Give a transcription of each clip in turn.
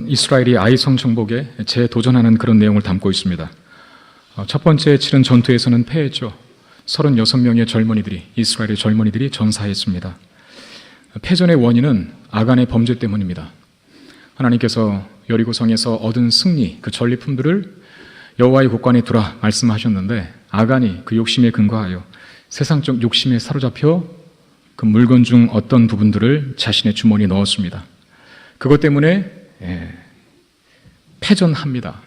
이스라엘이 아이성 정복에 재도전하는 그런 내용을 담고 있습니다. 첫 번째 치른 전투에서는 패했죠. 36명의 젊은이들이, 이스라엘의 젊은이들이 전사했습니다. 패전의 원인은 아간의 범죄 때문입니다. 하나님께서 여리고성에서 얻은 승리, 그 전리품들을 여호와의 곳간에 두라 말씀하셨는데, 아간이 그 욕심에 근거하여 세상적 욕심에 사로잡혀 그 물건 중 어떤 부분들을 자신의 주머니에 넣었습니다. 그것 때문에 패전합니다.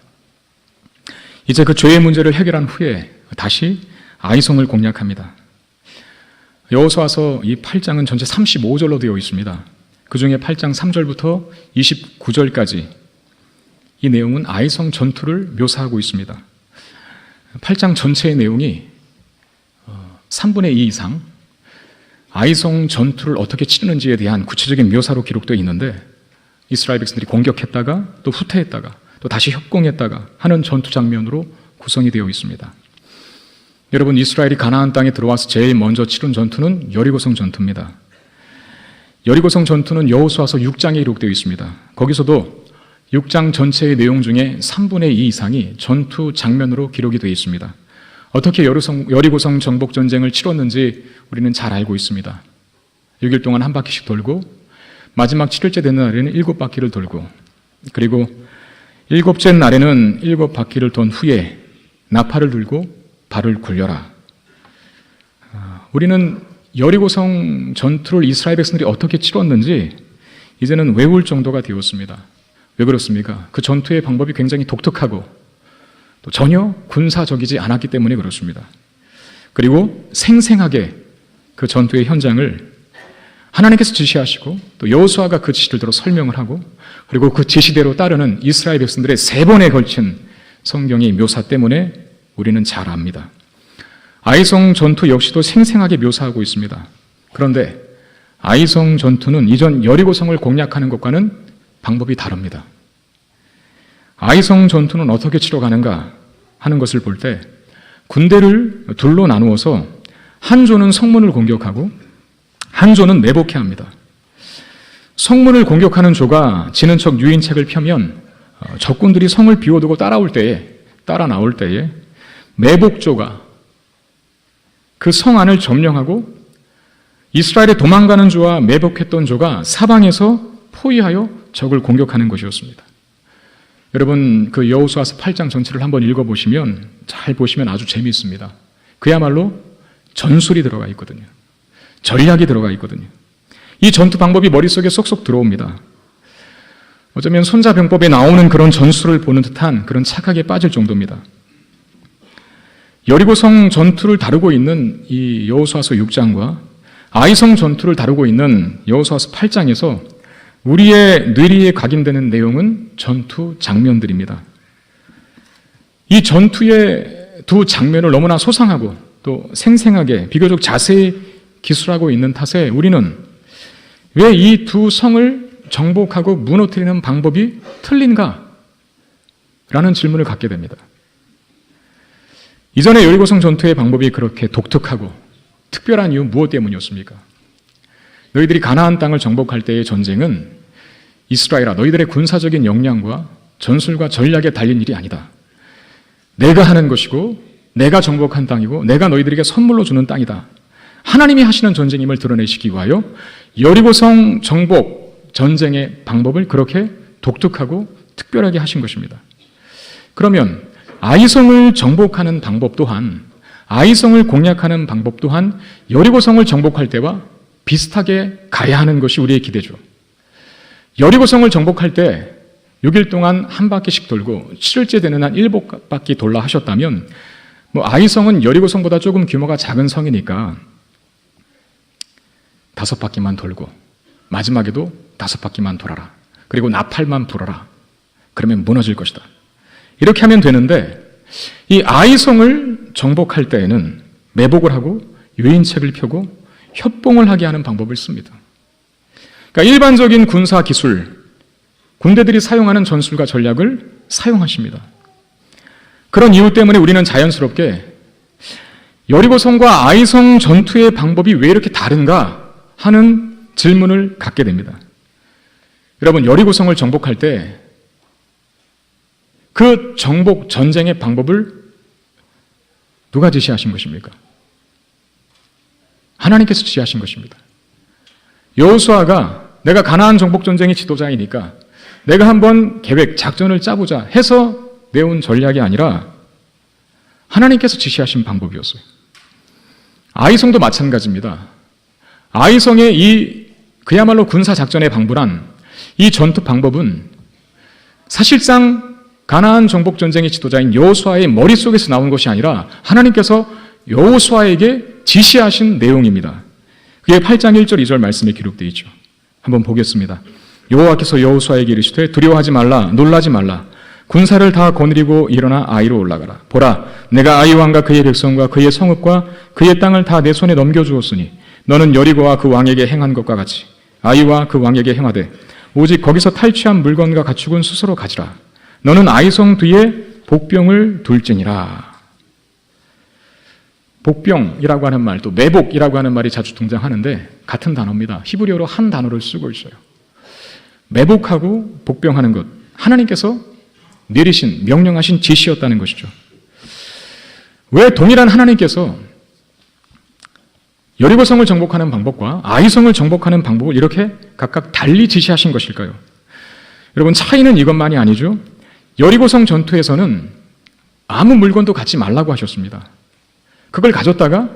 이제 그 죄의 문제를 해결한 후에 다시 아이성을 공략합니다. 여호수아서 이 8장은 전체 35절로 되어 있습니다. 그 중에 8장 3절부터 29절까지 이 내용은 아이성 전투를 묘사하고 있습니다. 8장 전체의 내용이 3분의 2 이상 아이성 전투를 어떻게 치르는지에 대한 구체적인 묘사로 기록되어 있는데, 이스라엘 백성들이 공격했다가 또 후퇴했다가 또 다시 협공했다가 하는 전투 장면으로 구성이 되어 있습니다. 여러분, 이스라엘이 가나안 땅에 들어와서 제일 먼저 치른 전투는 여리고성 전투입니다. 여리고성 전투는 여호수아서 6장에 기록되어 있습니다. 거기서도 6장 전체의 내용 중에 3분의 2 이상이 전투 장면으로 기록이 되어 있습니다. 어떻게 여리고성 정복 전쟁을 치렀는지 우리는 잘 알고 있습니다. 6일 동안 한 바퀴씩 돌고 마지막 7일째 되는 날에는 7바퀴를 돌고, 그리고 7째 날에는 7바퀴를 돈 후에 나팔을 들고 발을 굴려라. 우리는 여리고성 전투를 이스라엘 백성들이 어떻게 치렀는지 이제는 외울 정도가 되었습니다. 왜 그렇습니까? 그 전투의 방법이 굉장히 독특하고 또 전혀 군사적이지 않았기 때문에 그렇습니다. 그리고 생생하게 그 전투의 현장을 하나님께서 지시하시고 또 여호수아가 그 지시를 들어 설명을 하고, 그리고 그 지시대로 따르는 이스라엘 백성들의 3번에 걸친 성경의 묘사 때문에 우리는 잘 압니다. 아이성 전투 역시도 생생하게 묘사하고 있습니다. 그런데 아이성 전투는 이전 여리고성을 공략하는 것과는 방법이 다릅니다. 아이성 전투는 어떻게 치러가는가 하는 것을 볼 때, 군대를 둘로 나누어서 한 조는 성문을 공격하고 한 조는 매복해야 합니다. 성문을 공격하는 조가 지는 척 유인책을 펴면 적군들이 성을 비워두고 따라 나올 때에 매복조가 그 성 안을 점령하고 이스라엘에 도망가는 조와 매복했던 조가 사방에서 포위하여 적을 공격하는 것이었습니다. 여러분, 그 여호수아서 8장 전체를 한번 읽어보시면, 잘 보시면 아주 재미있습니다. 그야말로 전술이 들어가 있거든요. 전략이 들어가 있거든요. 이 전투 방법이 머릿속에 쏙쏙 들어옵니다. 어쩌면 손자병법에 나오는 그런 전술을 보는 듯한 그런 착각에 빠질 정도입니다. 여리고성 전투를 다루고 있는 이 여호수아서 6장과 아이성 전투를 다루고 있는 여호수아서 8장에서 우리의 뇌리에 각인되는 내용은 전투 장면들입니다. 이 전투의 두 장면을 너무나 소상하고 또 생생하게 비교적 자세히 기술하고 있는 탓에 우리는 왜 이 두 성을 정복하고 무너뜨리는 방법이 틀린가? 라는 질문을 갖게 됩니다. 이전의 여리고성 전투의 방법이 그렇게 독특하고 특별한 이유 무엇 때문이었습니까? 너희들이 가나안 땅을 정복할 때의 전쟁은 이스라엘아, 너희들의 군사적인 역량과 전술과 전략에 달린 일이 아니다. 내가 하는 것이고 내가 정복한 땅이고 내가 너희들에게 선물로 주는 땅이다. 하나님이 하시는 전쟁임을 드러내시기 위하여 여리고성 정복 전쟁의 방법을 그렇게 독특하고 특별하게 하신 것입니다. 그러면 아이성을 정복하는 방법 또한, 아이성을 공략하는 방법 또한 여리고성을 정복할 때와 비슷하게 가야 하는 것이 우리의 기대죠. 여리고성을 정복할 때 6일 동안 한 바퀴씩 돌고 7일째 되는 한 7바퀴 돌라 하셨다면, 아이성은 여리고성보다 조금 규모가 작은 성이니까 5바퀴만 돌고 마지막에도 5바퀴만 돌아라. 그리고 나팔만 불어라. 그러면 무너질 것이다. 이렇게 하면 되는데, 이 아이성을 정복할 때에는 매복을 하고 유인책을 펴고 협봉을 하게 하는 방법을 씁니다. 그러니까 일반적인 군사 기술, 군대들이 사용하는 전술과 전략을 사용하십니다. 그런 이유 때문에 우리는 자연스럽게 여리고성과 아이성 전투의 방법이 왜 이렇게 다른가 하는 질문을 갖게 됩니다. 여러분, 여리고성을 정복할 때 그 정복 전쟁의 방법을 누가 지시하신 것입니까? 하나님께서 지시하신 것입니다. 여호수아가 내가 가나안 정복 전쟁의 지도자이니까 내가 한번 계획, 작전을 짜보자 해서 내온 전략이 아니라 하나님께서 지시하신 방법이었어요. 아이성도 마찬가지입니다. 아이성의 이 그야말로 군사 작전에 방불한 이 전투 방법은 사실상 가나안 정복 전쟁의 지도자인 여호수아의 머릿속에서 나온 것이 아니라 하나님께서 여호수아에게 지시하신 내용입니다. 그게 8장 1절 2절 말씀에 기록되어 있죠. 한번 보겠습니다. 여호와께서 여호수아에게 이르시되 두려워하지 말라, 놀라지 말라. 군사를 다 거느리고 일어나 아이로 올라가라. 보라, 내가 아이 왕과 그의 백성과 그의 성읍과 그의 땅을 다 내 손에 넘겨주었으니 너는 여리고와 그 왕에게 행한 것과 같이 아이와 그 왕에게 행하되 오직 거기서 탈취한 물건과 가축은 스스로 가지라. 너는 아이성 뒤에 복병을 둘지니라. 복병이라고 하는 말, 또 매복이라고 하는 말이 자주 등장하는데 같은 단어입니다. 히브리어로 한 단어를 쓰고 있어요. 매복하고 복병하는 것, 하나님께서 내리신, 명령하신 지시였다는 것이죠. 왜 동일한 하나님께서 여리고성을 정복하는 방법과 아이성을 정복하는 방법을 이렇게 각각 달리 지시하신 것일까요? 여러분, 차이는 이것만이 아니죠. 여리고성 전투에서는 아무 물건도 갖지 말라고 하셨습니다. 그걸 가졌다가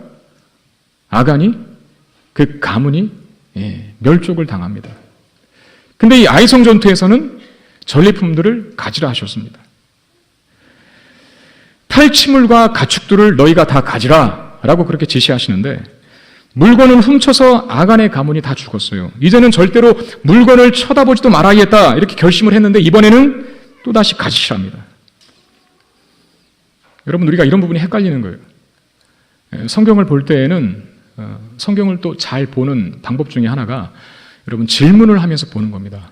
아간이, 그 가문이 멸족을 당합니다. 근데 이 아이성 전투에서는 전리품들을 가지라 하셨습니다. 탈취물과 가축들을 너희가 다 가지라 라고 그렇게 지시하시는데 물건을 훔쳐서 아간의 가문이 다 죽었어요. 이제는 절대로 물건을 쳐다보지도 말아야겠다 이렇게 결심을 했는데 이번에는 또다시 가지시랍니다. 여러분, 우리가 이런 부분이 헷갈리는 거예요. 성경을 볼 때에는 성경을 또 잘 보는 방법 중에 하나가 여러분 질문을 하면서 보는 겁니다.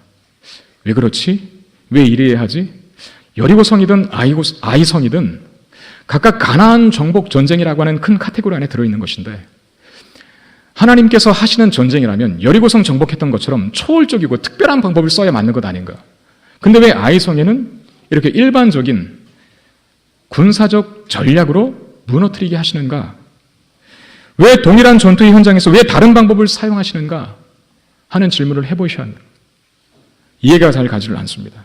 왜 그렇지? 왜 이래야 하지? 여리고성이든 아이성이든 각각 가나안 정복 전쟁이라고 하는 큰 카테고리 안에 들어있는 것인데 하나님께서 하시는 전쟁이라면 여리고성 정복했던 것처럼 초월적이고 특별한 방법을 써야 맞는 것 아닌가? 근데 왜 아이성에는 이렇게 일반적인 군사적 전략으로 무너뜨리게 하시는가? 왜 동일한 전투의 현장에서 왜 다른 방법을 사용하시는가? 하는 질문을 해보셔야 합니다. 이해가 잘 가지를 않습니다.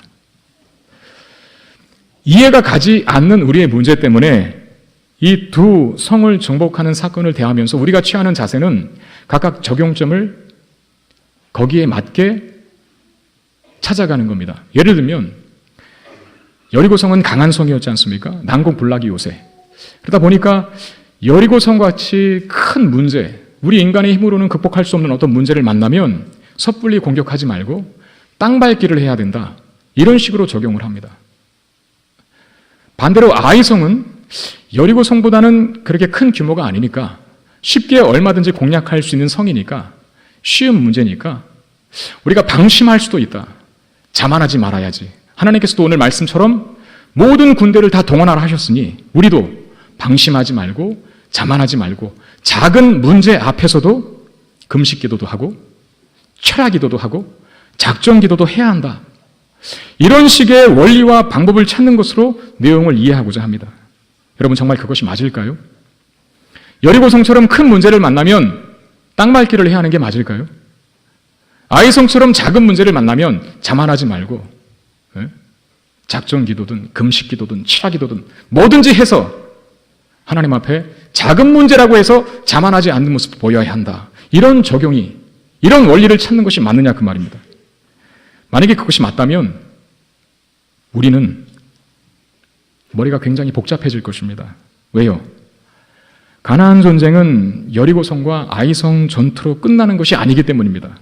이해가 가지 않는 우리의 문제 때문에 이 두 성을 정복하는 사건을 대하면서 우리가 취하는 자세는 각각 적용점을 거기에 맞게 찾아가는 겁니다. 예를 들면 여리고성은 강한 성이었지 않습니까? 난공불락이 요새. 그러다 보니까 여리고성같이 큰 문제, 우리 인간의 힘으로는 극복할 수 없는 어떤 문제를 만나면 섣불리 공격하지 말고 땅밟기를 해야 된다. 이런 식으로 적용을 합니다. 반대로 아이성은 여리고성보다는 그렇게 큰 규모가 아니니까 쉽게 얼마든지 공략할 수 있는 성이니까 쉬운 문제니까 우리가 방심할 수도 있다. 자만하지 말아야지. 하나님께서도 오늘 말씀처럼 모든 군대를 다 동원하라 하셨으니 우리도 방심하지 말고 자만하지 말고 작은 문제 앞에서도 금식 기도도 하고 철야 기도도 하고 작전 기도도 해야 한다. 이런 식의 원리와 방법을 찾는 것으로 내용을 이해하고자 합니다. 여러분, 정말 그것이 맞을까요? 여리고성처럼 큰 문제를 만나면 땅밟기를 해야 하는 게 맞을까요? 아이성처럼 작은 문제를 만나면 자만하지 말고 작전 기도든 금식 기도든 철야 기도든 뭐든지 해서 하나님 앞에 작은 문제라고 해서 자만하지 않는 모습을 보여야 한다. 이런 적용이, 이런 원리를 찾는 것이 맞느냐 그 말입니다. 만약에 그것이 맞다면 우리는 머리가 굉장히 복잡해질 것입니다. 왜요? 가나안 전쟁은 여리고성과 아이성 전투로 끝나는 것이 아니기 때문입니다.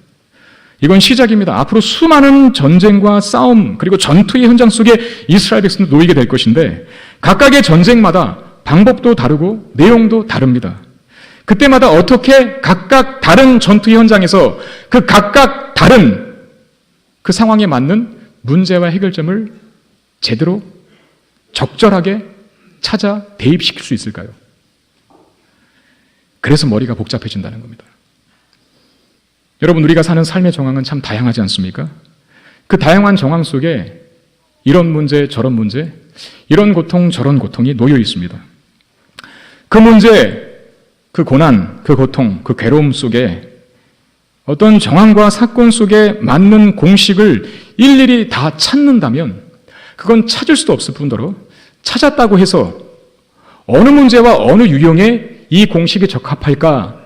이건 시작입니다. 앞으로 수많은 전쟁과 싸움 그리고 전투의 현장 속에 이스라엘 백성도 놓이게 될 것인데 각각의 전쟁마다 방법도 다르고 내용도 다릅니다. 그때마다 어떻게 각각 다른 전투의 현장에서 그 각각 다른 그 상황에 맞는 문제와 해결점을 제대로 적절하게 찾아 대입시킬 수 있을까요? 그래서 머리가 복잡해진다는 겁니다. 여러분, 우리가 사는 삶의 정황은 참 다양하지 않습니까? 그 다양한 정황 속에 이런 문제 저런 문제 이런 고통 저런 고통이 놓여 있습니다. 그 문제, 그 고난, 그 고통, 그 괴로움 속에 어떤 정황과 사건 속에 맞는 공식을 일일이 다 찾는다면 그건 찾을 수도 없을 뿐더러 찾았다고 해서 어느 문제와 어느 유형에 이 공식이 적합할까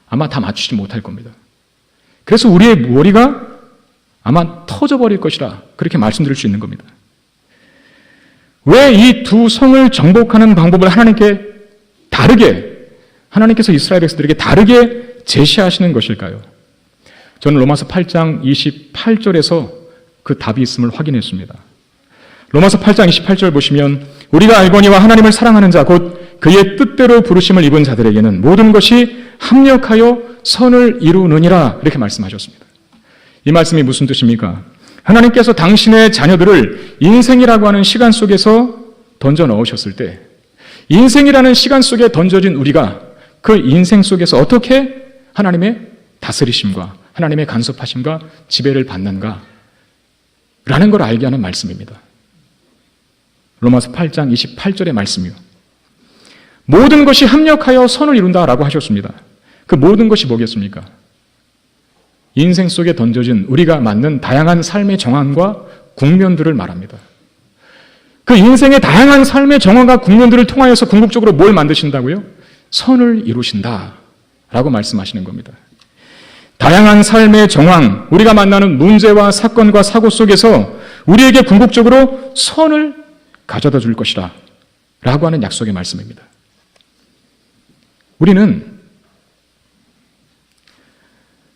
아마 다 맞추지 못할 겁니다. 그래서 우리의 머리가 아마 터져버릴 것이라 그렇게 말씀드릴 수 있는 겁니다. 왜 이 두 성을 정복하는 방법을 하나님께서 이스라엘 백성들에게 다르게 제시하시는 것일까요? 저는 로마서 8장 28절에서 그 답이 있음을 확인했습니다. 로마서 8장 28절 보시면 우리가 알거니와 하나님을 사랑하는 자 곧 그의 뜻대로 부르심을 입은 자들에게는 모든 것이 합력하여 선을 이루느니라 이렇게 말씀하셨습니다. 이 말씀이 무슨 뜻입니까? 하나님께서 당신의 자녀들을 인생이라고 하는 시간 속에서 던져 넣으셨을 때 인생이라는 시간 속에 던져진 우리가 그 인생 속에서 어떻게 하나님의 다스리심과 하나님의 간섭하심과 지배를 받는가 라는 걸 알게 하는 말씀입니다. 로마서 8장 28절의 말씀이요. 모든 것이 합력하여 선을 이룬다라고 하셨습니다. 그 모든 것이 뭐겠습니까? 인생 속에 던져진 우리가 맞는 다양한 삶의 정황과 국면들을 말합니다. 그 인생의 다양한 삶의 정황과 국면들을 통하여서 궁극적으로 뭘 만드신다고요? 선을 이루신다라고 말씀하시는 겁니다. 다양한 삶의 정황, 우리가 만나는 문제와 사건과 사고 속에서 우리에게 궁극적으로 선을 가져다 줄 것이다 라고 하는 약속의 말씀입니다. 우리는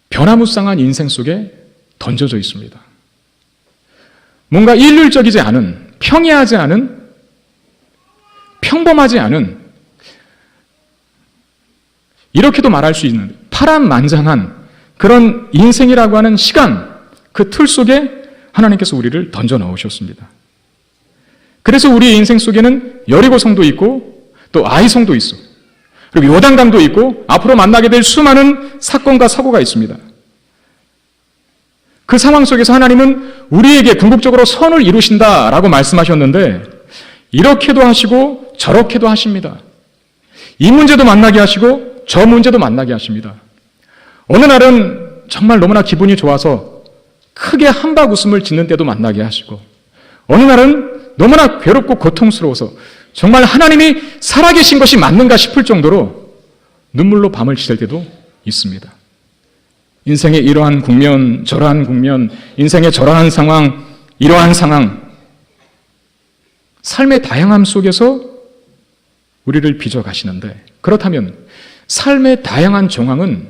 변화무쌍한 인생 속에 던져져 있습니다. 뭔가 일률적이지 않은, 평이하지 않은, 평범하지 않은, 이렇게도 말할 수 있는 파란만장한 그런 인생이라고 하는 시간, 그 틀 속에 하나님께서 우리를 던져 넣으셨습니다. 그래서 우리의 인생 속에는 여리고성도 있고 또 아이성도 있어. 그리고 요단강도 있고 앞으로 만나게 될 수많은 사건과 사고가 있습니다. 그 상황 속에서 하나님은 우리에게 궁극적으로 선을 이루신다라고 말씀하셨는데 이렇게도 하시고 저렇게도 하십니다. 이 문제도 만나게 하시고 저 문제도 만나게 하십니다. 어느 날은 정말 너무나 기분이 좋아서 크게 한박 웃음을 짓는 때도 만나게 하시고 어느 날은 너무나 괴롭고 고통스러워서 정말 하나님이 살아계신 것이 맞는가 싶을 정도로 눈물로 밤을 지샐 때도 있습니다. 인생의 이러한 국면, 저러한 국면, 인생의 저러한 상황, 이러한 상황, 삶의 다양함 속에서 우리를 빚어가시는데 그렇다면 삶의 다양한 정황은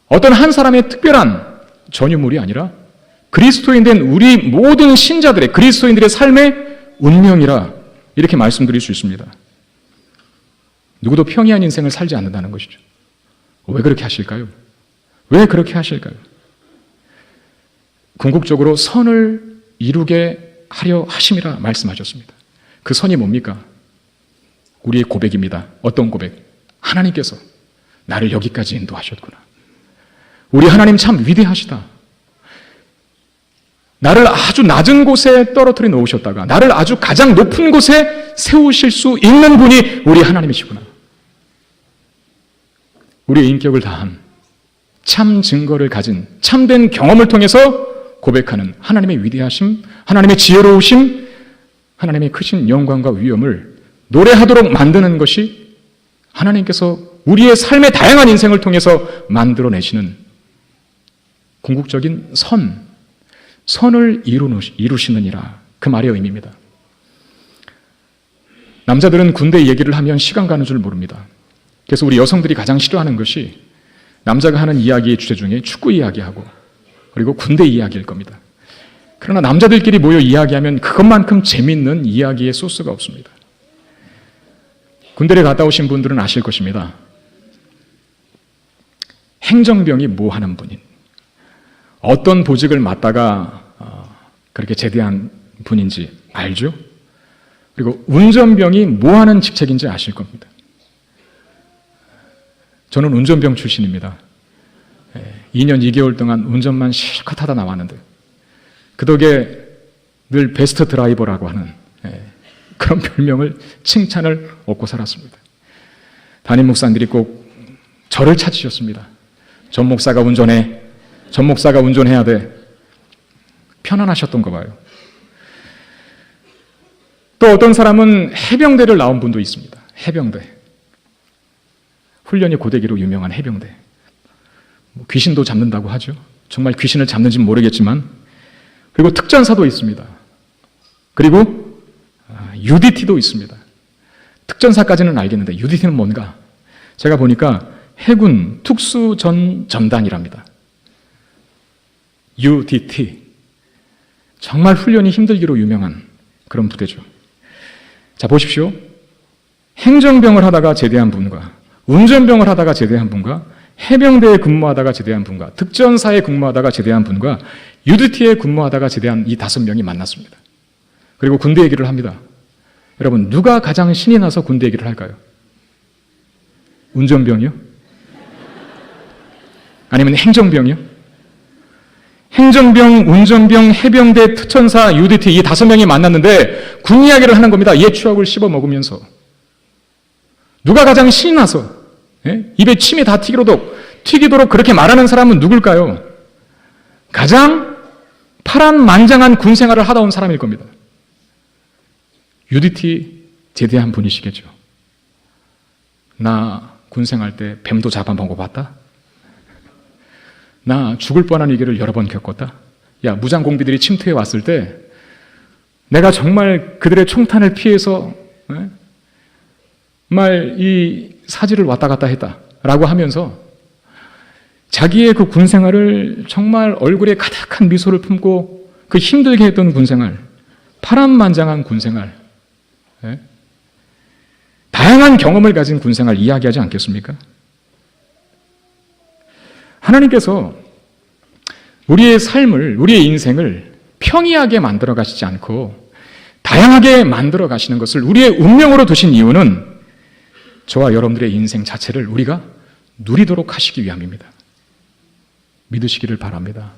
어떤 한 사람의 특별한 전유물이 아니라 그리스도인 된 우리 모든 신자들의 그리스도인들의 삶의 운명이라 이렇게 말씀드릴 수 있습니다. 누구도 평이한 인생을 살지 않는다는 것이죠. 왜 그렇게 하실까요? 왜 그렇게 하실까요? 궁극적으로 선을 이루게 하려 하심이라 말씀하셨습니다. 그 선이 뭡니까? 우리의 고백입니다. 어떤 고백? 하나님께서 나를 여기까지 인도하셨구나. 우리 하나님 참 위대하시다. 나를 아주 낮은 곳에 떨어뜨려 놓으셨다가 나를 아주 가장 높은 곳에 세우실 수 있는 분이 우리 하나님이시구나. 우리의 인격을 다한 참 증거를 가진 참된 경험을 통해서 고백하는 하나님의 위대하심, 하나님의 지혜로우심, 하나님의 크신 영광과 위엄을 노래하도록 만드는 것이 하나님께서 우리의 삶의 다양한 인생을 통해서 만들어내시는 궁극적인 선을 이루시느니라 그 말의 의미입니다. 남자들은 군대 얘기를 하면 시간 가는 줄 모릅니다. 그래서 우리 여성들이 가장 싫어하는 것이 남자가 하는 이야기의 주제 중에 축구 이야기하고 그리고 군대 이야기일 겁니다. 그러나 남자들끼리 모여 이야기하면 그것만큼 재밌는 이야기의 소스가 없습니다. 군대를 갔다 오신 분들은 아실 것입니다. 행정병이 뭐 하는 분인, 어떤 보직을 맡다가 그렇게 제대한 분인지 알죠? 그리고 운전병이 뭐 하는 직책인지 아실 겁니다. 저는 운전병 출신입니다. 2년 2개월 동안 운전만 실컷 하다 나왔는데 그 덕에 늘 베스트 드라이버라고 하는 그런 별명을, 칭찬을 얻고 살았습니다. 담임 목사님들이 꼭 저를 찾으셨습니다. 전 목사가 운전해. 전 목사가 운전해야 돼. 편안하셨던가 봐요. 또 어떤 사람은 해병대를 나온 분도 있습니다. 해병대. 훈련이 고되기로 유명한 해병대. 귀신도 잡는다고 하죠. 정말 귀신을 잡는지는 모르겠지만. 그리고 특전사도 있습니다. 그리고 UDT도 있습니다. 특전사까지는 알겠는데 UDT는 뭔가? 제가 보니까 해군 특수전전단이랍니다. UDT. 정말 훈련이 힘들기로 유명한 그런 부대죠. 자, 보십시오. 행정병을 하다가 제대한 분과 운전병을 하다가 제대한 분과 해병대에 근무하다가 제대한 분과 특전사에 근무하다가 제대한 분과 UDT에 근무하다가 제대한 이 5명이 만났습니다. 그리고 군대 얘기를 합니다. 여러분, 누가 가장 신이 나서 군대 얘기를 할까요? 운전병이요? 아니면 행정병이요? 행정병, 운전병, 해병대, 특전사, UDT 이 5명이 만났는데 군 이야기를 하는 겁니다. 옛 추억을 씹어 먹으면서. 누가 가장 신이 나서 입에 침이 다 튀기도록 그렇게 말하는 사람은 누굴까요? 가장 파란만장한 군 생활을 하다 온 사람일 겁니다. UDT 제대한 분이시겠죠. 나 군 생활 때 뱀도 잡아먹어 봤다? 나 죽을 뻔한 위기를 여러 번 겪었다? 야, 무장공비들이 침투해 왔을 때 내가 정말 그들의 총탄을 피해서 정말 이 사지를 왔다 갔다 했다 라고 하면서 자기의 그 군생활을 정말 얼굴에 가득한 미소를 품고 그 힘들게 했던 군생활, 파란만장한 군생활, 다양한 경험을 가진 군생활 이야기하지 않겠습니까? 하나님께서 우리의 삶을, 우리의 인생을 평이하게 만들어 가시지 않고 다양하게 만들어 가시는 것을 우리의 운명으로 두신 이유는 저와 여러분들의 인생 자체를 우리가 누리도록 하시기 위함입니다. 믿으시기를 바랍니다.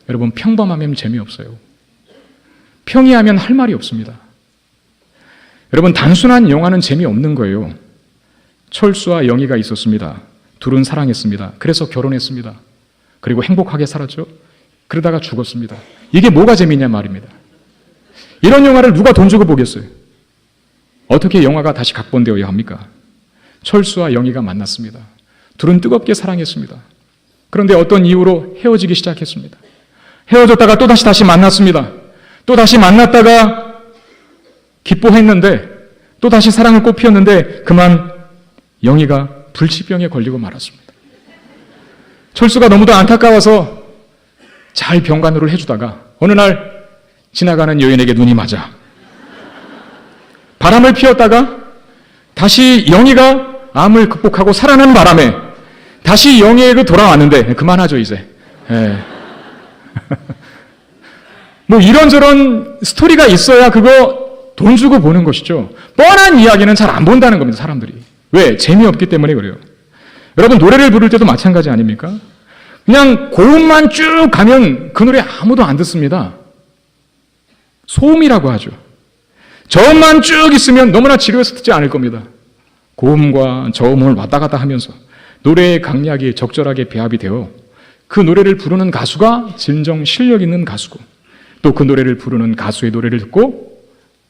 여러분, 평범하면 재미없어요. 평이하면 할 말이 없습니다. 여러분, 단순한 영화는 재미없는 거예요. 철수와 영희가 있었습니다. 둘은 사랑했습니다. 그래서 결혼했습니다. 그리고 행복하게 살았죠. 그러다가 죽었습니다. 이게 뭐가 재미있냐 말입니다. 이런 영화를 누가 돈 주고 보겠어요? 어떻게 영화가 다시 각본되어야 합니까? 철수와 영희가 만났습니다. 둘은 뜨겁게 사랑했습니다. 그런데 어떤 이유로 헤어지기 시작했습니다. 헤어졌다가 또다시 만났습니다. 또다시 만났다가 기뻐했는데 또다시 사랑을 꽃피웠는데 그만 영희가 불치병에 걸리고 말았습니다. 철수가 너무도 안타까워서 잘 병간호를 해주다가 어느 날 지나가는 여인에게 눈이 맞아 바람을 피웠다가 다시 영희가 암을 극복하고 살아난 바람에 다시 영희에게 돌아왔는데 그만하죠 이제. 뭐 이런저런 스토리가 있어야 그거 돈 주고 보는 것이죠. 뻔한 이야기는 잘 안 본다는 겁니다, 사람들이. 왜? 재미없기 때문에 그래요. 여러분, 노래를 부를 때도 마찬가지 아닙니까? 그냥 고음만 쭉 가면 그 노래 아무도 안 듣습니다. 소음이라고 하죠. 저음만 쭉 있으면 너무나 지루해서 듣지 않을 겁니다. 고음과 저음을 왔다 갔다 하면서 노래의 강약이 적절하게 배합이 되어 그 노래를 부르는 가수가 진정 실력 있는 가수고 또 그 노래를 부르는 가수의 노래를 듣고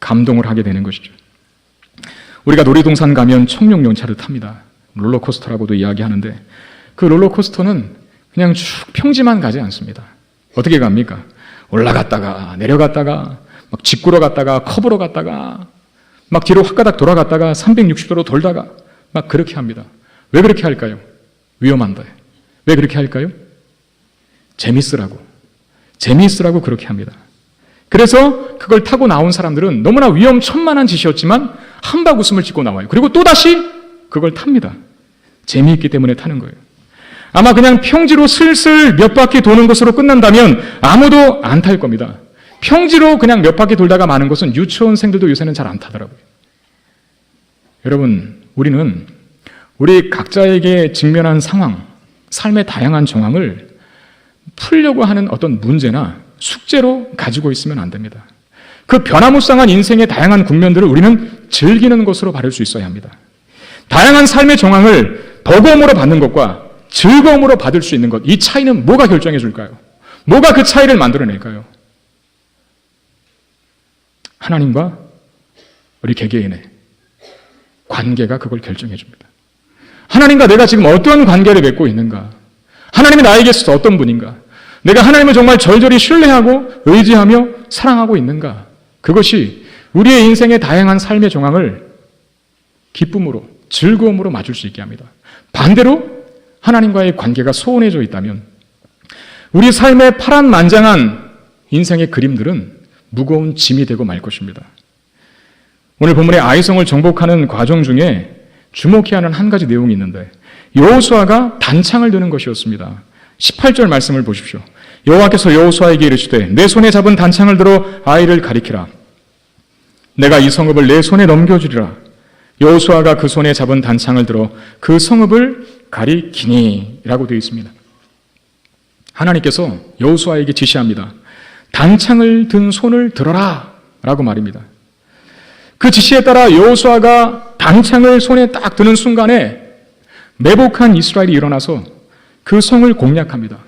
감동을 하게 되는 것이죠. 우리가 놀이동산 가면 청룡용차를 탑니다. 롤러코스터라고도 이야기하는데 그 롤러코스터는 그냥 쭉 평지만 가지 않습니다. 어떻게 갑니까? 올라갔다가 내려갔다가 막 직구로 갔다가 커브로 갔다가 막 뒤로 확가닥 돌아갔다가 360도로 돌다가 막 그렇게 합니다. 왜 그렇게 할까요? 위험한데. 왜 그렇게 할까요? 재밌으라고 그렇게 합니다. 그래서 그걸 타고 나온 사람들은 너무나 위험천만한 짓이었지만 한박 웃음을 짓고 나와요. 그리고 또다시 그걸 탑니다. 재미있기 때문에 타는 거예요. 아마 그냥 평지로 슬슬 몇 바퀴 도는 것으로 끝난다면 아무도 안 탈 겁니다. 평지로 그냥 몇 바퀴 돌다가 마는 것은 유치원생들도 요새는 잘 안 타더라고요. 여러분, 우리는 우리 각자에게 직면한 상황, 삶의 다양한 정황을 풀려고 하는 어떤 문제나 숙제로 가지고 있으면 안 됩니다. 그 변화무쌍한 인생의 다양한 국면들을 우리는 즐기는 것으로 바를 수 있어야 합니다. 다양한 삶의 정황을 버거움으로 받는 것과 즐거움으로 받을 수 있는 것, 이 차이는 뭐가 결정해 줄까요? 뭐가 그 차이를 만들어낼까요? 하나님과 우리 개개인의 관계가 그걸 결정해 줍니다. 하나님과 내가 지금 어떤 관계를 맺고 있는가? 하나님이 나에게 있어서 어떤 분인가? 내가 하나님을 정말 절절히 신뢰하고 의지하며 사랑하고 있는가? 그것이 우리의 인생의 다양한 삶의 정황을 기쁨으로, 즐거움으로 맞을 수 있게 합니다. 반대로 하나님과의 관계가 소원해져 있다면 우리 삶의 파란만장한 인생의 그림들은 무거운 짐이 되고 말 것입니다. 오늘 본문의 아이성을 정복하는 과정 중에 주목해야 하는 한 가지 내용이 있는데 여호수아가 단창을 드는 것이었습니다. 18절 말씀을 보십시오. 여호와께서 여호수아에게 이르시되 내 손에 잡은 단창을 들어 아이를 가리키라. 내가 이 성읍을 내 손에 넘겨주리라. 여호수아가 그 손에 잡은 단창을 들어 그 성읍을 가리키니 라고 되어 있습니다. 하나님께서 여호수아에게 지시합니다. 단창을 든 손을 들어라 라고 말입니다. 그 지시에 따라 여호수아가 단창을 손에 딱 드는 순간에 매복한 이스라엘이 일어나서 그 성을 공략합니다.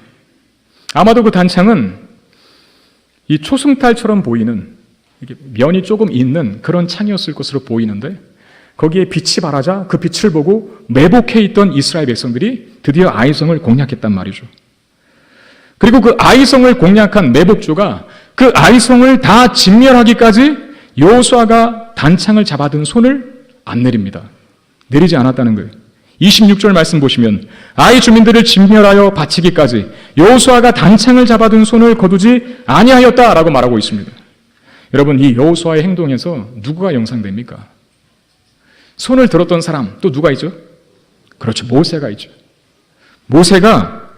아마도 그 단창은 이 초승달처럼 보이는 면이 조금 있는 그런 창이었을 것으로 보이는데 거기에 빛이 발하자 그 빛을 보고 매복해 있던 이스라엘 백성들이 드디어 아이성을 공략했단 말이죠. 그리고 그 아이성을 공략한 매복주가 그 아이성을 다 진멸하기까지 여호수아가 단창을 잡아든 손을 안 내립니다. 내리지 않았다는 거예요. 26절 말씀 보시면 아이 주민들을 진멸하여 바치기까지 여호수아가 단창을 잡아든 손을 거두지 아니하였다라고 말하고 있습니다. 여러분, 이 여호수아의 행동에서 누구가 영상됩니까? 손을 들었던 사람 또 누가 있죠? 그렇죠, 모세가 있죠. 모세가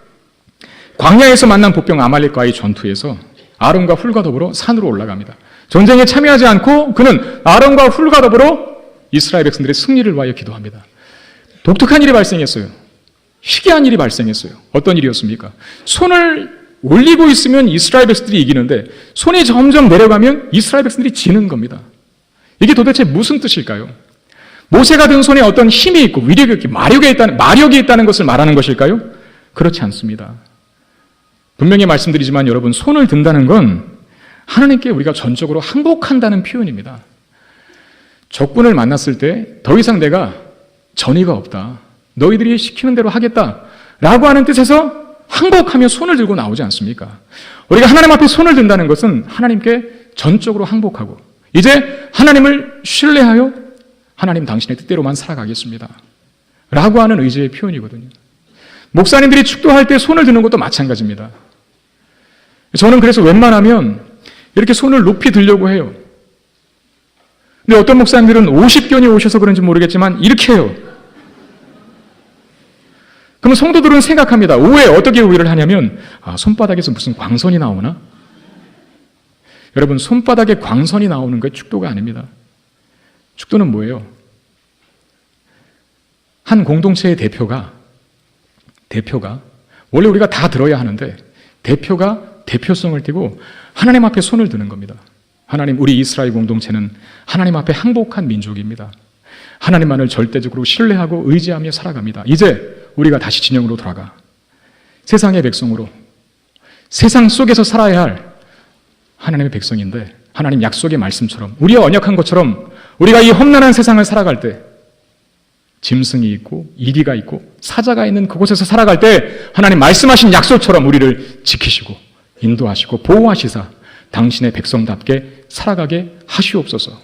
광야에서 만난 복병 아말렉과의 전투에서 아론과 훌과 더불어 산으로 올라갑니다. 전쟁에 참여하지 않고 그는 아론과 훌과 더불어 이스라엘 백성들의 승리를 위하여 기도합니다. 독특한 일이 발생했어요. 희귀한 일이 발생했어요. 어떤 일이었습니까? 손을 올리고 있으면 이스라엘 백성들이 이기는데 손이 점점 내려가면 이스라엘 백성들이 지는 겁니다. 이게 도대체 무슨 뜻일까요? 모세가 든 손에 어떤 힘이 있고 위력이 있고 마력이 있다는 것을 말하는 것일까요? 그렇지 않습니다. 분명히 말씀드리지만 여러분, 손을 든다는 건 하나님께 우리가 전적으로 항복한다는 표현입니다. 적군을 만났을 때 더 이상 내가 전의가 없다, 너희들이 시키는 대로 하겠다라고 하는 뜻에서 항복하며 손을 들고 나오지 않습니까? 우리가 하나님 앞에 손을 든다는 것은 하나님께 전적으로 항복하고 이제 하나님을 신뢰하여 하나님 당신의 뜻대로만 살아가겠습니다 라고 하는 의지의 표현이거든요. 목사님들이 축도할 때 손을 드는 것도 마찬가지입니다. 저는 그래서 웬만하면 이렇게 손을 높이 들려고 해요. 근데 어떤 목사님들은 50견이 오셔서 그런지 모르겠지만 이렇게 해요. 그럼 성도들은 생각합니다. 오해, 어떻게 오해를 하냐면 손바닥에서 무슨 광선이 나오나? 여러분, 손바닥에 광선이 나오는 게 축도가 아닙니다. 축도는 뭐예요? 한 공동체의 대표가 원래 우리가 다 들어야 하는데 대표가 대표성을 띠고 하나님 앞에 손을 드는 겁니다. 하나님, 우리 이스라엘 공동체는 하나님 앞에 항복한 민족입니다. 하나님만을 절대적으로 신뢰하고 의지하며 살아갑니다. 이제 우리가 다시 진영으로 돌아가 세상의 백성으로 세상 속에서 살아야 할 하나님의 백성인데 하나님 약속의 말씀처럼 우리와 언약한 것처럼 우리가 이 험난한 세상을 살아갈 때 짐승이 있고 이리가 있고 사자가 있는 그곳에서 살아갈 때 하나님 말씀하신 약속처럼 우리를 지키시고 인도하시고 보호하시사 당신의 백성답게 살아가게 하시옵소서.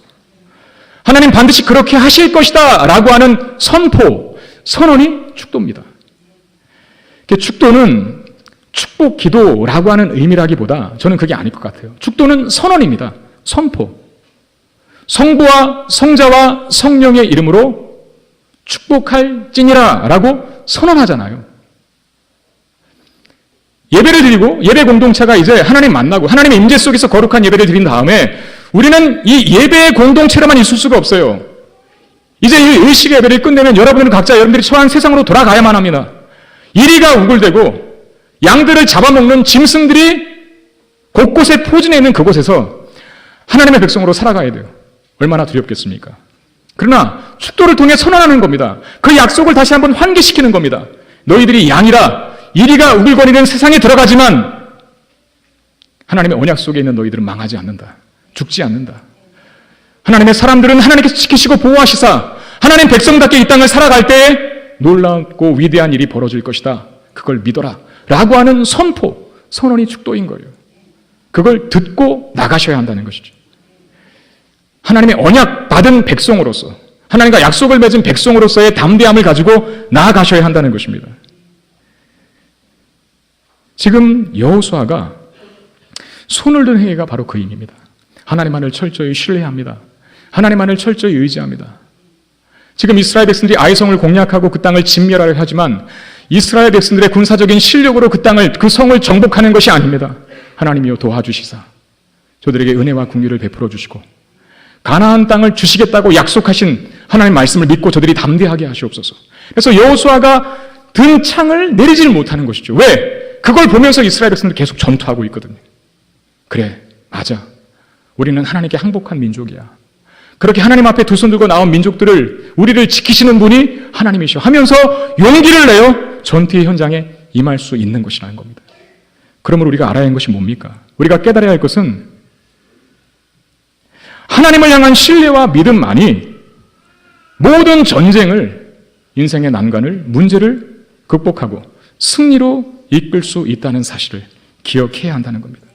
하나님 반드시 그렇게 하실 것이다 라고 하는 선언이 축도입니다. 축도는 축복 기도라고 하는 의미라기보다 저는 그게 아닐 것 같아요. 축도는 선언입니다. 선포. 성부와 성자와 성령의 이름으로 축복할지니라 라고 선언하잖아요. 예배를 드리고 예배 공동체가 이제 하나님 만나고 하나님의 임재 속에서 거룩한 예배를 드린 다음에 우리는 이 예배의 공동체로만 있을 수가 없어요. 이제 이 의식 예배를 끝내면 여러분은 각자 여러분들이 처한 세상으로 돌아가야만 합니다. 이리가 우글대고 양들을 잡아먹는 짐승들이 곳곳에 포진해 있는 그곳에서 하나님의 백성으로 살아가야 돼요. 얼마나 두렵겠습니까? 그러나 축도를 통해 선언하는 겁니다. 그 약속을 다시 한번 환기시키는 겁니다. 너희들이 양이라 이리가 우글거리는 세상에 들어가지만 하나님의 언약 속에 있는 너희들은 망하지 않는다. 죽지 않는다. 하나님의 사람들은 하나님께서 지키시고 보호하시사 하나님 백성답게 이 땅을 살아갈 때 놀랍고 위대한 일이 벌어질 것이다. 그걸 믿어라. 라고 하는 선언이 축도인 거예요. 그걸 듣고 나가셔야 한다는 것이죠. 하나님의 언약 받은 백성으로서, 하나님과 약속을 맺은 백성으로서의 담대함을 가지고 나아가셔야 한다는 것입니다. 지금 여호수아가 손을 든 행위가 바로 그 의미입니다. 하나님만을 철저히 신뢰합니다. 하나님만을 철저히 의지합니다. 지금 이스라엘 백성들이 아이성을 공략하고 그 땅을 진멸하려 하지만 이스라엘 백성들의 군사적인 실력으로 그 성을 정복하는 것이 아닙니다. 하나님이여 도와주시사 저들에게 은혜와 긍휼을 베풀어 주시고 가나안 땅을 주시겠다고 약속하신 하나님의 말씀을 믿고 저들이 담대하게 하시옵소서. 그래서 여호수아가 든 창을 내리질 못하는 것이죠. 왜? 그걸 보면서 이스라엘 백성들이 계속 전투하고 있거든요. 그래, 맞아. 우리는 하나님께 항복한 민족이야. 그렇게 하나님 앞에 두 손 들고 나온 민족들을, 우리를 지키시는 분이 하나님이시오 하면서 용기를 내어 전투의 현장에 임할 수 있는 것이라는 겁니다. 그러므로 우리가 알아야 하는 것이 뭡니까? 우리가 깨달아야 할 것은 하나님을 향한 신뢰와 믿음만이 모든 전쟁을, 인생의 난관을, 문제를 극복하고 승리로 이끌 수 있다는 사실을 기억해야 한다는 겁니다.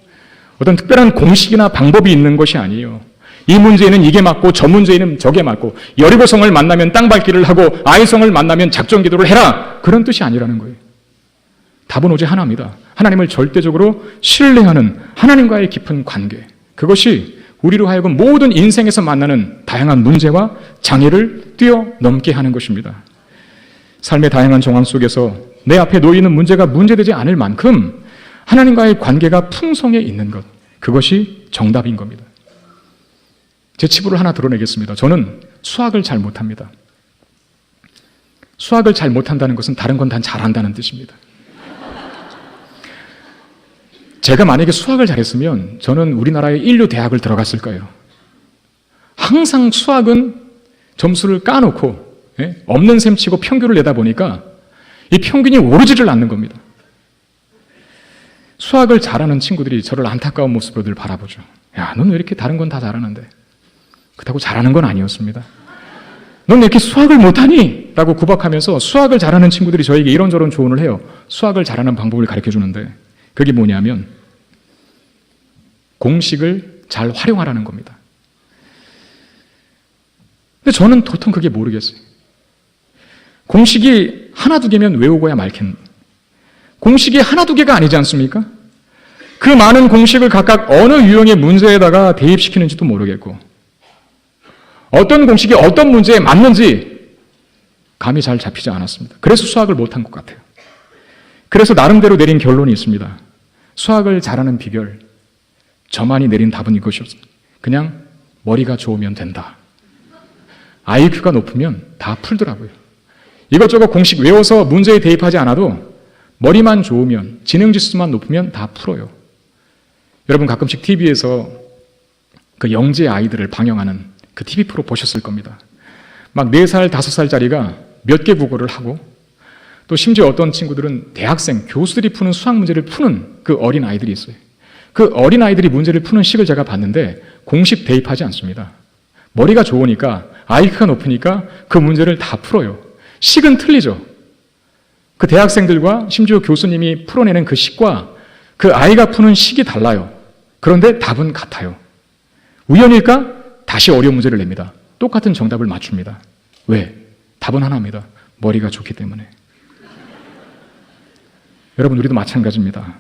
어떤 특별한 공식이나 방법이 있는 것이 아니에요. 이 문제에는 이게 맞고 저 문제에는 저게 맞고 여리고성을 만나면 땅 밟기를 하고 아이성을 만나면 작전 기도를 해라. 그런 뜻이 아니라는 거예요. 답은 오직 하나입니다. 하나님을 절대적으로 신뢰하는 하나님과의 깊은 관계. 그것이 우리로 하여금 모든 인생에서 만나는 다양한 문제와 장애를 뛰어넘게 하는 것입니다. 삶의 다양한 정황 속에서 내 앞에 놓이는 문제가 문제되지 않을 만큼 하나님과의 관계가 풍성해 있는 것, 그것이 정답인 겁니다. 제 치부를 하나 드러내겠습니다. 저는 수학을 잘 못합니다. 수학을 잘 못한다는 것은 다른 건 다 잘한다는 뜻입니다. 제가 만약에 수학을 잘했으면 저는 우리나라의 인류 대학을 들어갔을까요? 항상 수학은 점수를 까놓고 없는 셈 치고 평균을 내다 보니까 이 평균이 오르지를 않는 겁니다. 수학을 잘하는 친구들이 저를 안타까운 모습으로 늘 바라보죠. 야, 넌 왜 이렇게 다른 건 다 잘하는데? 그렇다고 잘하는 건 아니었습니다. 넌 왜 이렇게 수학을 못하니? 라고 구박하면서 수학을 잘하는 친구들이 저에게 이런저런 조언을 해요. 수학을 잘하는 방법을 가르쳐 주는데 그게 뭐냐면 공식을 잘 활용하라는 겁니다. 근데 저는 도통 그게 모르겠어요. 공식이 하나 두 개면 외우고야 말겠는데 공식이 하나 두 개가 아니지 않습니까? 그 많은 공식을 각각 어느 유형의 문제에다가 대입시키는지도 모르겠고 어떤 공식이 어떤 문제에 맞는지 감이 잘 잡히지 않았습니다. 그래서 수학을 못한 것 같아요. 그래서 나름대로 내린 결론이 있습니다. 수학을 잘하는 비결, 저만이 내린 답은 이것이었습니다. 그냥 머리가 좋으면 된다. IQ가 높으면 다 풀더라고요. 이것저것 공식 외워서 문제에 대입하지 않아도 머리만 좋으면, 지능지수만 높으면 다 풀어요. 여러분 가끔씩 TV에서 그 영재 아이들을 방영하는 그 TV 프로 보셨을 겁니다. 막 4살, 5살짜리가 몇 개 국어를 하고 또 심지어 어떤 친구들은 대학생, 교수들이 푸는 수학 문제를 푸는 그 어린 아이들이 있어요. 그 어린 아이들이 문제를 푸는 식을 제가 봤는데 공식 대입하지 않습니다. 머리가 좋으니까 IQ가 높으니까 그 문제를 다 풀어요. 식은 틀리죠. 그 대학생들과 심지어 교수님이 풀어내는 그 식과 그 아이가 푸는 식이 달라요. 그런데 답은 같아요. 우연일까? 다시 어려운 문제를 냅니다. 똑같은 정답을 맞춥니다. 왜? 답은 하나입니다. 머리가 좋기 때문에. 여러분 우리도 마찬가지입니다.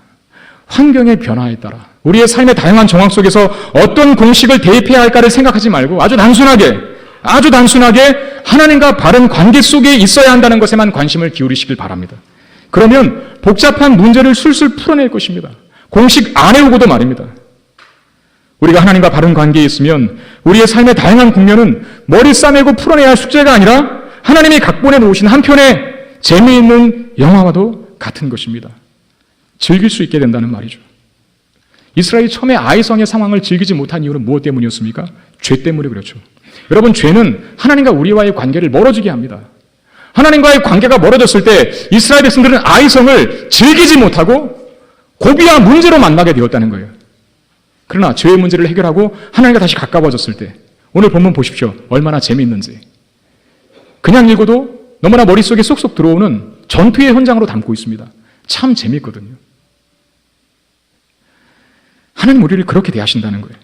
환경의 변화에 따라 우리의 삶의 다양한 정황 속에서 어떤 공식을 대입해야 할까를 생각하지 말고 아주 단순하게 하나님과 바른 관계 속에 있어야 한다는 것에만 관심을 기울이시길 바랍니다. 그러면 복잡한 문제를 술술 풀어낼 것입니다. 공식 안 외우고도 말입니다. 우리가 하나님과 바른 관계에 있으면 우리의 삶의 다양한 국면은 머리 싸매고 풀어내야 할 숙제가 아니라 하나님이 각본해 놓으신 한편의 재미있는 영화와도 같은 것입니다. 즐길 수 있게 된다는 말이죠. 이스라엘이 처음에 아이성의 상황을 즐기지 못한 이유는 무엇 때문이었습니까? 죄 때문에 그렇죠. 여러분, 죄는 하나님과 우리와의 관계를 멀어지게 합니다. 하나님과의 관계가 멀어졌을 때 이스라엘 백성들은 아이성을 즐기지 못하고 고비와 문제로 만나게 되었다는 거예요. 그러나 죄의 문제를 해결하고 하나님과 다시 가까워졌을 때, 오늘 본문 보십시오. 얼마나 재미있는지. 그냥 읽어도 너무나 머릿속에 쏙쏙 들어오는 전투의 현장으로 담고 있습니다. 참 재미있거든요. 하나님 우리를 그렇게 대하신다는 거예요.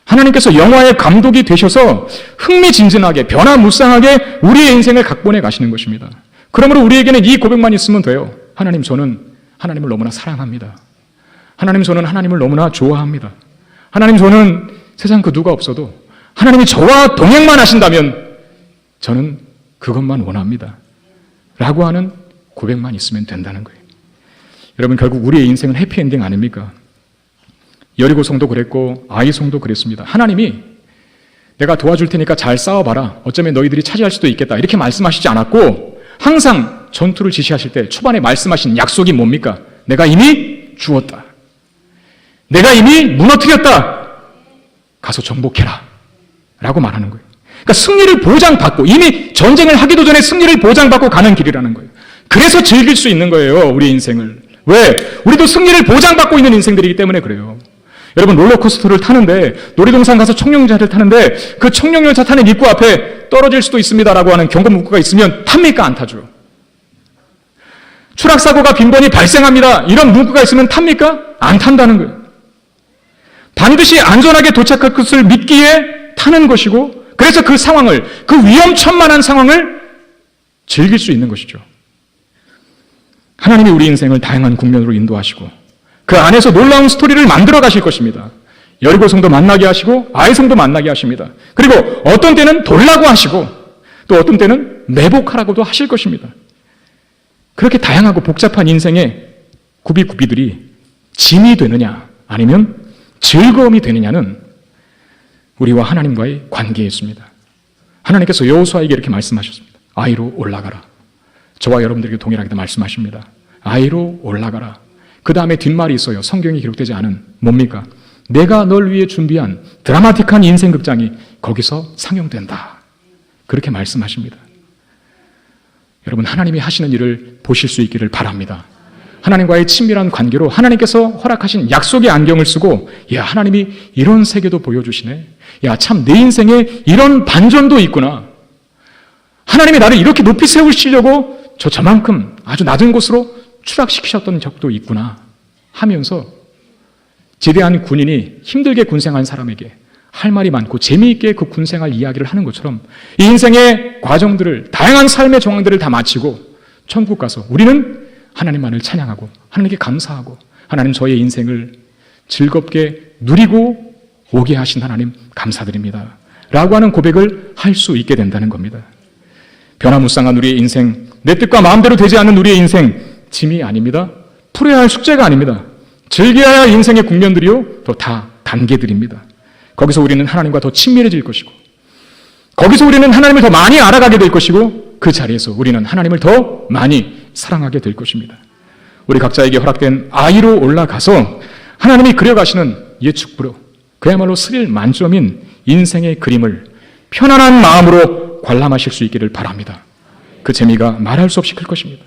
하나님께서 영화의 감독이 되셔서 흥미진진하게 변화무쌍하게 우리의 인생을 각본해 가시는 것입니다. 그러므로 우리에게는 이 고백만 있으면 돼요. 하나님, 저는 하나님을 너무나 사랑합니다. 하나님, 저는 하나님을 너무나 좋아합니다. 하나님, 저는 세상 그 누가 없어도 하나님이 저와 동행만 하신다면 저는 그것만 원합니다. 라고 하는 고백만 있으면 된다는 거예요. 여러분, 결국 우리의 인생은 해피엔딩 아닙니까? 여리고성도 그랬고 아이성도 그랬습니다. 하나님이 내가 도와줄 테니까 잘 싸워봐라. 어쩌면 너희들이 차지할 수도 있겠다. 이렇게 말씀하시지 않았고 항상 전투를 지시하실 때 초반에 말씀하신 약속이 뭡니까? 내가 이미 주었다. 내가 이미 무너뜨렸다. 가서 정복해라. 라고 말하는 거예요. 그러니까 승리를 보장받고 이미 전쟁을 하기도 전에 승리를 보장받고 가는 길이라는 거예요. 그래서 즐길 수 있는 거예요. 우리 인생을. 왜? 우리도 승리를 보장받고 있는 인생들이기 때문에 그래요. 여러분, 롤러코스터를 타는데 놀이동산 가서 청룡열차를 타는데 그 청룡열차 타는 입구 앞에 떨어질 수도 있습니다라고 하는 경고 문구가 있으면 탑니까? 안 타죠. 추락사고가 빈번히 발생합니다. 이런 문구가 있으면 탑니까? 안 탄다는 거예요. 반드시 안전하게 도착할 것을 믿기에 타는 것이고, 그래서 그 상황을, 그 위험천만한 상황을 즐길 수 있는 것이죠. 하나님이 우리 인생을 다양한 국면으로 인도하시고 그 안에서 놀라운 스토리를 만들어 가실 것입니다. 여리고성도 만나게 하시고 아이성도 만나게 하십니다. 그리고 어떤 때는 돌라고 하시고 또 어떤 때는 매복하라고도 하실 것입니다. 그렇게 다양하고 복잡한 인생의 구비구비들이 짐이 되느냐 아니면 즐거움이 되느냐는 우리와 하나님과의 관계에 있습니다. 하나님께서 여호수아에게 이렇게 말씀하셨습니다. 아이로 올라가라. 저와 여러분들에게 동일하게 말씀하십니다. 아이로 올라가라. 그 다음에 뒷말이 있어요. 성경이 기록되지 않은 뭡니까? 내가 널 위해 준비한 드라마틱한 인생 극장이 거기서 상영된다. 그렇게 말씀하십니다. 여러분, 하나님이 하시는 일을 보실 수 있기를 바랍니다. 하나님과의 친밀한 관계로 하나님께서 허락하신 약속의 안경을 쓰고, 야, 하나님이 이런 세계도 보여주시네. 야, 참 내 인생에 이런 반전도 있구나. 하나님이 나를 이렇게 높이 세우시려고 저만큼 아주 낮은 곳으로 추락시키셨던 적도 있구나 하면서 제대한 군인이 힘들게 군생한 사람에게 할 말이 많고 재미있게 그 군생활 이야기를 하는 것처럼 이 인생의 과정들을, 다양한 삶의 정황들을 다 마치고 천국 가서 우리는 하나님만을 찬양하고 하나님께 감사하고, 하나님 저의 인생을 즐겁게 누리고 오게 하신 하나님 감사드립니다 라고 하는 고백을 할 수 있게 된다는 겁니다. 변화무쌍한 우리의 인생, 내 뜻과 마음대로 되지 않는 우리의 인생, 짐이 아닙니다. 풀어야 할 숙제가 아닙니다. 즐겨야 할 인생의 국면들이요, 또 다 단계들입니다. 거기서 우리는 하나님과 더 친밀해질 것이고, 거기서 우리는 하나님을 더 많이 알아가게 될 것이고, 그 자리에서 우리는 하나님을 더 많이 사랑하게 될 것입니다. 우리 각자에게 허락된 아이로 올라가서 하나님이 그려가시는 예측불허, 그야말로 스릴 만점인 인생의 그림을 편안한 마음으로 관람하실 수 있기를 바랍니다. 그 재미가 말할 수 없이 클 것입니다.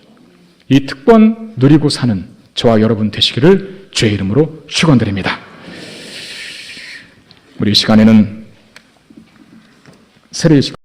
이 특권 누리고 사는 저와 여러분 되시기를 주의 이름으로 축원드립니다. 우리 이 시간에는 세례의 시간